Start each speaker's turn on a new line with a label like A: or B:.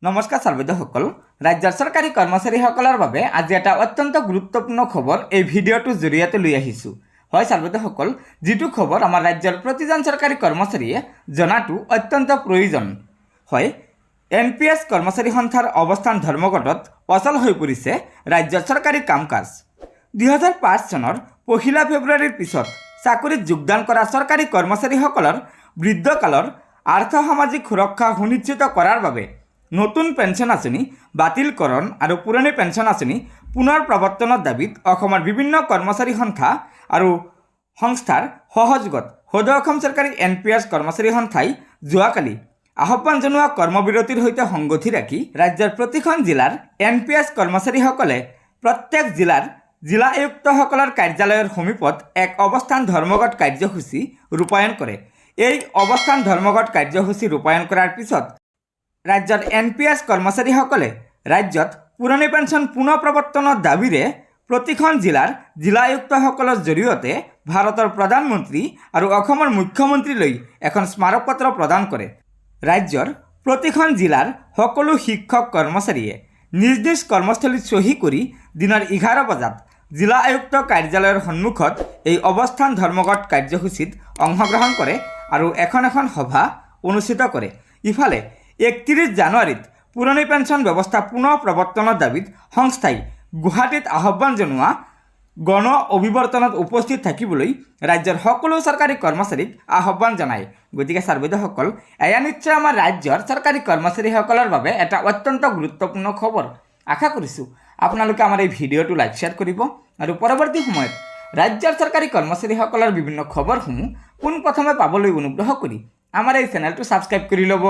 A: নমস্কাৰ চাৰ্বৈদসকল ৰাজ্যৰ চৰকাৰী কৰ্মচাৰীসকলৰ বাবে আজি এটা অত্যন্ত গুৰুত্বপূৰ্ণ খবৰ এই ভিডিঅ'টোৰ জৰিয়তে লৈ আহিছোঁ। হয় চাৰ্বৈদসকল, যিটো খবৰ আমাৰ ৰাজ্যৰ প্ৰতিজন চৰকাৰী কৰ্মচাৰীয়ে জনাটো অত্যন্ত প্ৰয়োজন। হয়, NPS কৰ্মচাৰী সন্থাৰ অৱস্থান ধৰ্মঘটত অচল হৈ পৰিছে ৰাজ্যৰ চৰকাৰী কাম কাজ। 2005 চনৰ 1 ফেব্ৰুৱাৰীৰ পিছত চাকৰিত যোগদান কৰা চৰকাৰী কৰ্মচাৰীসকলৰ বৃদ্ধকালৰ আৰ্থ সামাজিক সুৰক্ষা সুনিশ্চিত কৰাৰ বাবে নতুন পেঞ্চন আঁচনি বাতিলকৰণ আৰু পুৰণি পেঞ্চন আঁচনি পুনৰ প্ৰৱৰ্তনৰ দাবীত অসমৰ বিভিন্ন কৰ্মচাৰী সন্থা আৰু সংস্থাৰ সহযোগত সদৌ অসম চৰকাৰী NPS কৰ্মচাৰী সন্থাই যোৱাকালি আহ্বান জনোৱা কৰ্মবিৰতিৰ সৈতে সংগতি ৰাখি ৰাজ্যৰ প্ৰতিখন জিলাৰ NPS কৰ্মচাৰীসকলে প্ৰত্যেক জিলাৰ জিলা আয়ুক্তসকলৰ কাৰ্যালয়ৰ সমীপত এক অৱস্থান ধৰ্মঘট কাৰ্যসূচী ৰূপায়ণ কৰে। এই অৱস্থান ধৰ্মঘট কাৰ্যসূচী ৰূপায়ণ কৰাৰ পিছত ৰাজ্যৰ NPS কৰ্মচাৰীসকলে ৰাজ্যত পুৰণি পেঞ্চন পুনৰ প্ৰৱৰ্তনৰ দাবীৰে প্ৰতিখন জিলাৰ জিলা আয়ুক্তসকলৰ জৰিয়তে ভাৰতৰ প্ৰধানমন্ত্ৰী আৰু অসমৰ মুখ্যমন্ত্ৰীলৈ এখন স্মাৰকপত্ৰ প্ৰদান কৰে। ৰাজ্যৰ প্ৰতিখন জিলাৰ সকলো শিক্ষক কৰ্মচাৰীয়ে নিজ নিজ কৰ্মস্থলীত চহী কৰি দিনৰ 11 বজাত জিলা আয়ুক্ত কাৰ্যালয়ৰ সন্মুখত এই অৱস্থান ধৰ্মঘট কাৰ্যসূচীত অংশগ্ৰহণ কৰে আৰু এখন সভা অনুষ্ঠিত কৰে। ইফালে 31 জানুৱাৰীত পুৰণি পেঞ্চন ব্যৱস্থা পুনৰ প্ৰৱৰ্তনৰ দাবীত সংস্থাই গুৱাহাটীত আহ্বান জনোৱা গণ অভিৱৰ্তনত উপস্থিত থাকিবলৈ ৰাজ্যৰ সকলো চৰকাৰী কৰ্মচাৰীক আহ্বান জনায়। গতিকে চাৰ্বৈদসকল, এয়া নিশ্চয় আমাৰ ৰাজ্যৰ চৰকাৰী কৰ্মচাৰীসকলৰ বাবে এটা অত্যন্ত গুৰুত্বপূৰ্ণ খবৰ। আশা কৰিছোঁ আপোনালোকে আমাৰ এই ভিডিঅ'টো লাইক শ্বেয়াৰ কৰিব আৰু পৰৱৰ্তী সময়ত ৰাজ্যৰ চৰকাৰী কৰ্মচাৰীসকলৰ বিভিন্ন খবৰসমূহ পোনপ্ৰথমে পাবলৈ অনুগ্ৰহ কৰি আমাৰ এই চেনেলটো ছাবস্ক্ৰাইব কৰি ল'ব।